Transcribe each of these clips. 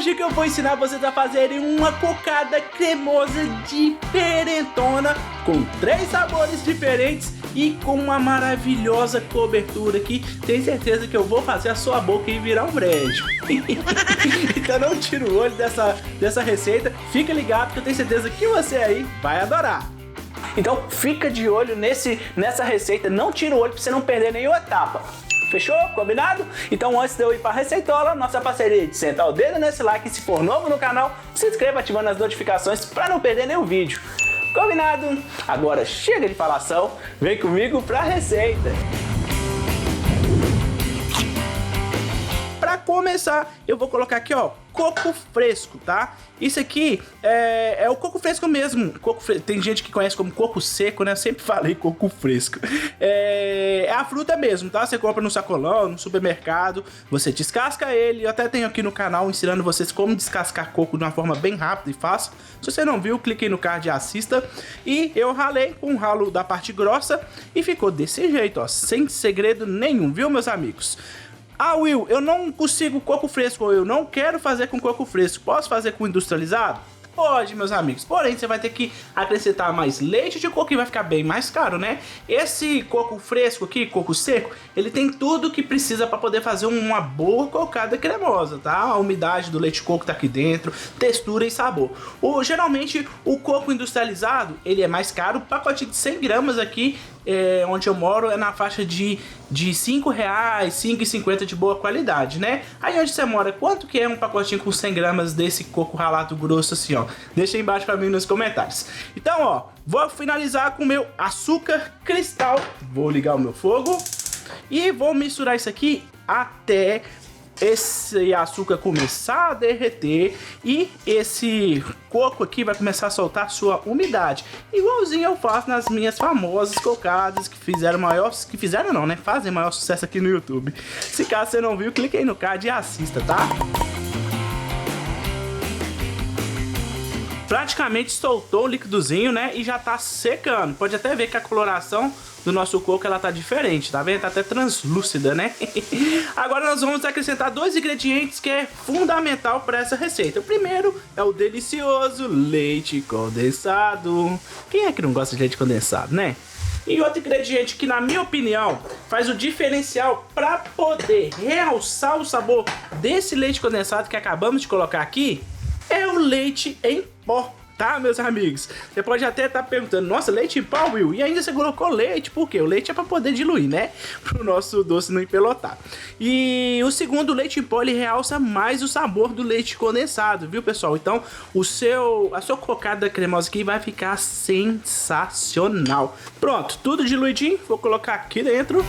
hoje que eu vou ensinar vocês a fazerem uma cocada cremosa diferentona, com 3 sabores diferentes e com uma maravilhosa cobertura que tenho certeza que eu vou fazer a sua boca e virar um brejo. Então não tira o olho dessa receita, fica ligado que eu tenho certeza que você aí vai adorar. Então fica de olho nessa receita, não tira o olho para você não perder nenhuma etapa. Fechou? Combinado? Então antes de eu ir para a receitola, nossa parceria de sentar o dedo nesse like e se for novo no canal, se inscreva ativando as notificações para não perder nenhum vídeo. Combinado? Agora chega de falação, vem comigo para a receita. Para começar, eu vou colocar aqui, ó, coco fresco, tá? Isso aqui é o coco fresco mesmo. Tem gente que conhece como coco seco, né? Eu sempre falei coco fresco. É a fruta mesmo, tá? Você compra no sacolão, no supermercado, você descasca ele. Eu até tenho aqui no canal ensinando vocês como descascar coco de uma forma bem rápida e fácil. Se você não viu, clique aí no card e assista. E eu ralei com o ralo da parte grossa e ficou desse jeito, ó, sem segredo nenhum, viu, meus amigos? Ah, Will, eu não consigo coco fresco, eu não quero fazer com coco fresco. Posso fazer com industrializado? Pode, meus amigos. Porém, você vai ter que acrescentar mais leite de coco e vai ficar bem mais caro, né? Esse coco fresco aqui, coco seco, ele tem tudo que precisa para poder fazer uma boa cocada cremosa, tá? A umidade do leite de coco tá aqui dentro, textura e sabor. Geralmente, o coco industrializado, ele é mais caro. O pacote de 100 gramas aqui, onde eu moro, é na faixa de R$5, R$5,50 de boa qualidade, né? Aí onde você mora, quanto que é um pacotinho com 100 gramas desse coco ralado grosso assim, ó? Deixa aí embaixo pra mim nos comentários. Então, ó, vou finalizar com o meu açúcar cristal. Vou ligar o meu fogo e vou misturar isso aqui até esse açúcar começar a derreter e esse coco aqui vai começar a soltar sua umidade, igualzinho eu faço nas minhas famosas cocadas que fazem maior sucesso aqui no YouTube. Se caso você não viu, clique aí no card e assista, tá? Praticamente soltou o líquidozinho, né? E já tá secando. Pode até ver que a coloração do nosso coco ela tá diferente, tá vendo? Tá até translúcida, né? Agora nós vamos acrescentar 2 ingredientes que é fundamental para essa receita. O primeiro é o delicioso leite condensado. Quem é que não gosta de leite condensado, né? E outro ingrediente que, na minha opinião, faz o diferencial para poder realçar o sabor desse leite condensado que acabamos de colocar aqui é o leite em pó, tá, meus amigos? Você pode até estar perguntando, nossa, leite em pó, Will? E ainda você colocou leite, por quê? O leite é para poder diluir, né? Para o nosso doce não empelotar. E o segundo, o leite em pó, ele realça mais o sabor do leite condensado, viu, pessoal? Então, a sua cocada cremosa aqui vai ficar sensacional. Pronto, tudo diluidinho, vou colocar aqui dentro.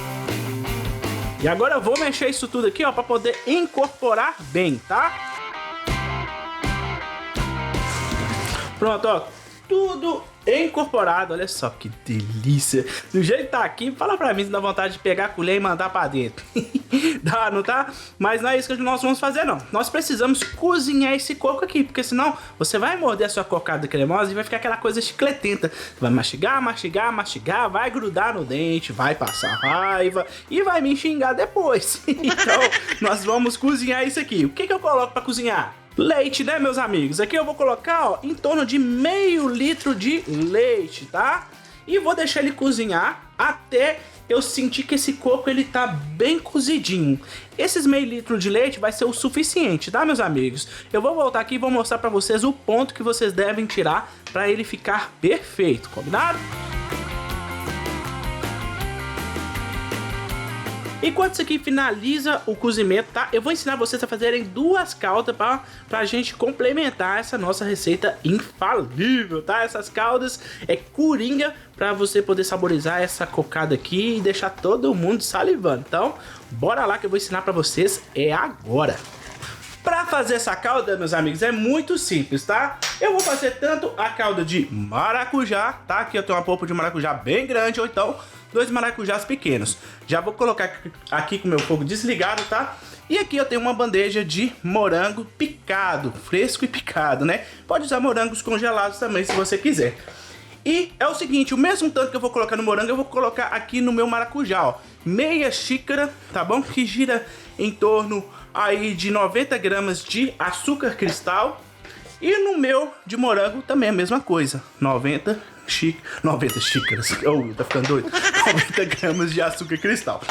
E agora eu vou mexer isso tudo aqui, ó, para poder incorporar bem, tá? Pronto, ó, tudo incorporado, olha só que delícia. Do jeito que tá aqui, fala pra mim se dá vontade de pegar a colher e mandar pra dentro. Dá, não tá? Mas não é isso que nós vamos fazer, não. Nós precisamos cozinhar esse coco aqui, porque senão você vai morder a sua cocada cremosa e vai ficar aquela coisa chicletenta. Vai mastigar, mastigar, mastigar, vai grudar no dente, vai passar raiva e vai me xingar depois. Então, nós vamos cozinhar isso aqui. O que eu coloco pra cozinhar? Leite, né, meus amigos? Aqui eu vou colocar, ó, em torno de meio litro de leite, tá? E vou deixar ele cozinhar até eu sentir que esse coco ele tá bem cozidinho. Esses meio litro de leite vai ser o suficiente, tá, meus amigos? Eu vou voltar aqui e vou mostrar pra vocês o ponto que vocês devem tirar pra ele ficar perfeito, combinado? Enquanto isso aqui finaliza o cozimento, tá? Eu vou ensinar vocês a fazerem 2 caldas pra gente complementar essa nossa receita infalível, tá? Essas caldas é coringa pra você poder saborizar essa cocada aqui e deixar todo mundo salivando. Então, bora lá que eu vou ensinar pra vocês agora. Pra fazer essa calda, meus amigos, é muito simples, tá? Eu vou fazer tanto a calda de maracujá, tá? Aqui eu tenho uma polpa de maracujá bem grande, ou então 2 maracujás pequenos. Já vou colocar aqui com o meu fogo desligado, tá? E aqui eu tenho uma bandeja de morango picado, fresco e picado, né? Pode usar morangos congelados também, se você quiser. E é o seguinte, o mesmo tanto que eu vou colocar no morango, eu vou colocar aqui no meu maracujá, ó. Meia xícara, tá bom? Que gira em torno aí de 90 gramas de açúcar cristal. E no meu de morango também a mesma coisa, 90 xícaras, tá ficando doido, 90 gramas de açúcar cristal.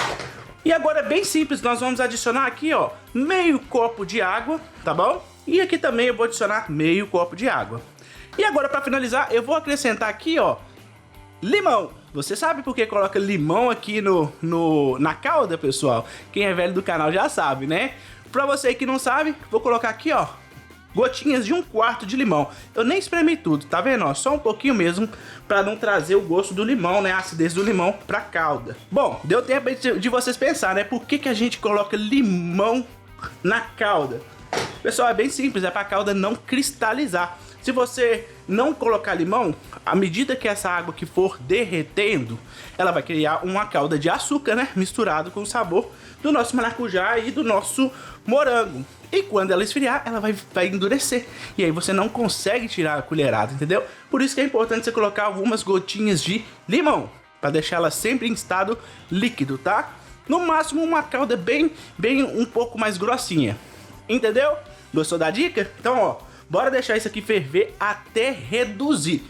E agora é bem simples, nós vamos adicionar aqui, ó, meio copo de água, tá bom? E aqui também eu vou adicionar meio copo de água. E agora para finalizar, eu vou acrescentar aqui, ó, limão. Você sabe por que coloca limão aqui na calda, pessoal? Quem é velho do canal já sabe, né? Pra você que não sabe, vou colocar aqui, ó, gotinhas de 1/4 de limão. Eu nem espremi tudo, tá vendo? Ó, só um pouquinho mesmo, pra não trazer o gosto do limão, né? A acidez do limão pra calda. Bom, deu tempo de vocês pensar, né? Por que a gente coloca limão na calda? Pessoal, é bem simples, é pra calda não cristalizar. Se você não colocar limão, à medida que essa água que for derretendo, ela vai criar uma calda de açúcar, né? Misturado com o sabor do nosso maracujá e do nosso morango. E quando ela esfriar, ela vai endurecer. E aí você não consegue tirar a colherada, entendeu? Por isso que é importante você colocar algumas gotinhas de limão, para deixar ela sempre em estado líquido, tá? No máximo uma calda bem um pouco mais grossinha. Entendeu? Gostou da dica? Então, ó, bora deixar isso aqui ferver até reduzir.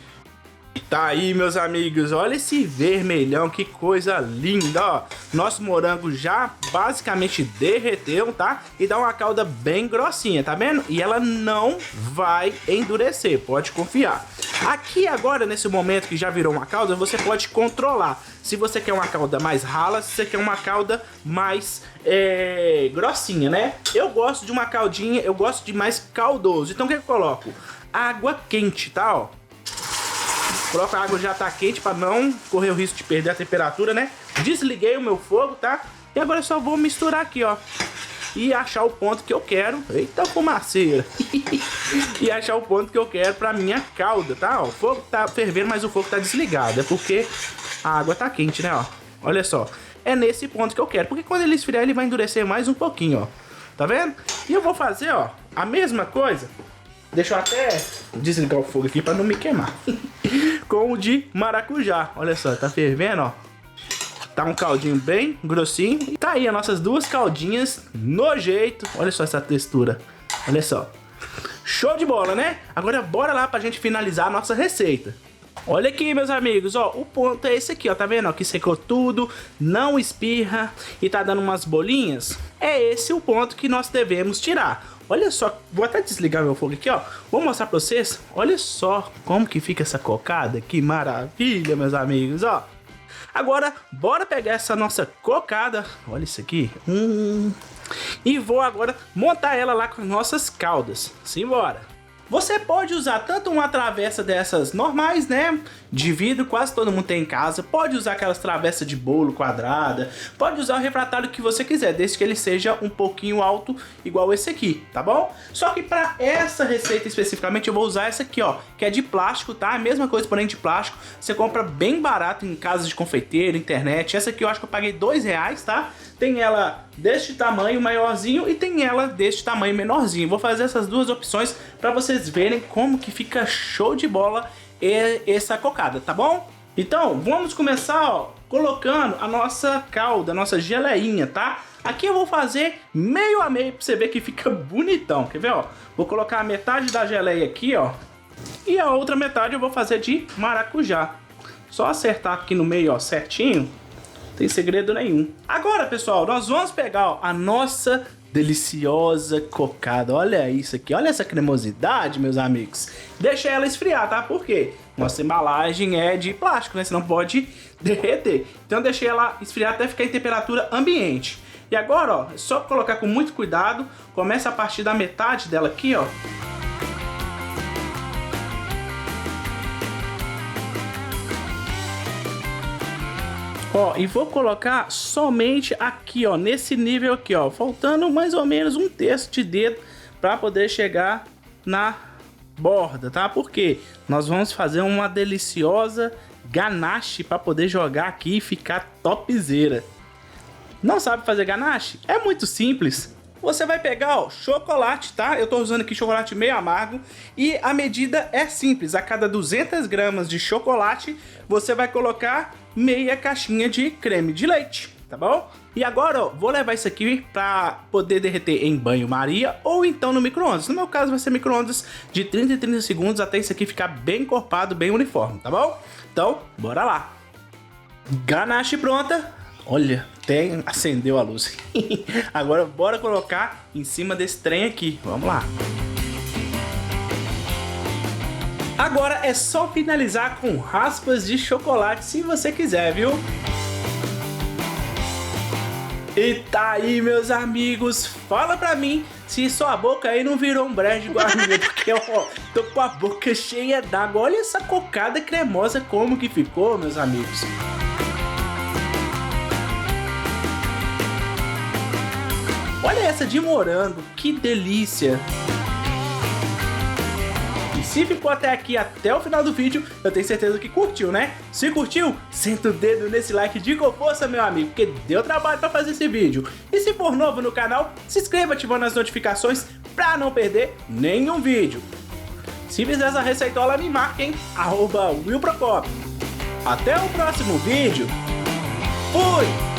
Tá aí, meus amigos, olha esse vermelhão, que coisa linda, ó. Nosso morango já basicamente derreteu, tá? E dá uma calda bem grossinha, tá vendo? E ela não vai endurecer, pode confiar. Aqui agora, nesse momento que já virou uma calda, você pode controlar. Se você quer uma calda mais rala, se você quer uma calda mais grossinha, né? Eu gosto de uma caldinha, eu gosto de mais caldoso. Então o que eu coloco? Água quente, tá, ó. Coloco a água já tá quente para não correr o risco de perder a temperatura, né? Desliguei o meu fogo, tá? E agora eu só vou misturar aqui, ó. E achar o ponto que eu quero. Eita fumaceira. E achar o ponto que eu quero pra minha calda, tá? Ó, o fogo tá fervendo, mas o fogo tá desligado. É porque a água tá quente, né, ó. Olha só. É nesse ponto que eu quero. Porque quando ele esfriar, ele vai endurecer mais um pouquinho, ó. Tá vendo? E eu vou fazer, ó, a mesma coisa. Deixa eu até desligar o fogo aqui pra não me queimar. Com o de maracujá. Olha só, tá fervendo, ó. Tá um caldinho bem grossinho. E tá aí as nossas duas caldinhas no jeito. Olha só essa textura. Olha só. Show de bola, né? Agora bora lá pra gente finalizar a nossa receita. Olha aqui, meus amigos, ó, o ponto é esse aqui, ó, tá vendo? Ó, que secou tudo, não espirra e tá dando umas bolinhas. É esse o ponto que nós devemos tirar. Olha só, vou até desligar meu fogo aqui, ó. Vou mostrar pra vocês, olha só como que fica essa cocada. Que maravilha, meus amigos, ó. Agora, bora pegar essa nossa cocada, olha isso aqui. E vou agora montar ela lá com as nossas caldas. Simbora. Você pode usar tanto uma travessa dessas normais, né, de vidro, quase todo mundo tem em casa. Pode usar aquelas travessas de bolo quadrada. Pode usar o refratário que você quiser, desde que ele seja um pouquinho alto, igual esse aqui, tá bom? Só que para essa receita especificamente eu vou usar essa aqui, ó, que é de plástico, tá? A mesma coisa, porém de plástico. Você compra bem barato em casas de confeiteiro, internet. Essa aqui eu acho que eu paguei R$2, tá? Tem ela deste tamanho maiorzinho e tem ela deste tamanho menorzinho. Vou fazer essas duas opções para vocês verem como que fica show de bola essa cocada, tá bom? Então, vamos começar, ó, colocando a nossa calda, a nossa geleinha, tá? Aqui eu vou fazer meio a meio para você ver que fica bonitão, quer ver, ó? Vou colocar a metade da geleia aqui, ó, e a outra metade eu vou fazer de maracujá. Só acertar aqui no meio, ó, certinho. Tem segredo nenhum. Agora, pessoal, nós vamos pegar, ó, a nossa deliciosa cocada. Olha isso aqui, olha essa cremosidade, meus amigos. Deixa ela esfriar, tá? Por quê? Nossa embalagem é de plástico, né? Você não pode derreter. Então eu deixei ela esfriar até ficar em temperatura ambiente. E agora, ó, é só colocar com muito cuidado. Começa a partir da metade dela aqui, ó. Ó, e vou colocar somente aqui, ó, nesse nível aqui, ó, faltando mais ou menos 1/3 de dedo para poder chegar na borda, tá? Porque nós vamos fazer uma deliciosa ganache para poder jogar aqui e ficar topzera. Não sabe fazer ganache? É muito simples. Você vai pegar, ó, chocolate, tá? Eu tô usando aqui chocolate meio amargo e a medida é simples. A cada 200 gramas de chocolate, você vai colocar meia caixinha de creme de leite. tá bom? E agora, ó, vou levar isso aqui pra poder derreter em banho-maria ou então no micro-ondas. No meu caso vai ser micro-ondas de 30 em 30 segundos até isso aqui ficar bem encorpado, bem uniforme, tá bom? Então, bora lá. Ganache pronta. Olha, até acendeu a luz. Agora bora colocar em cima desse trem aqui. Vamos lá. Agora é só finalizar com raspas de chocolate se você quiser, viu? E tá aí, meus amigos. Fala pra mim se sua boca aí não virou um brinde igual a minha, porque ó, tô com a boca cheia d'água. Olha essa cocada cremosa como que ficou, meus amigos. Olha essa de morango, que delícia! E se ficou até aqui, até o final do vídeo, eu tenho certeza que curtiu, né? Se curtiu, senta o dedo nesse like de com força, meu amigo, porque deu trabalho pra fazer esse vídeo. E se for novo no canal, se inscreva ativando as notificações pra não perder nenhum vídeo. Se fizer essa receitola, me marque, hein? @WillProcopio. Até o próximo vídeo. Fui!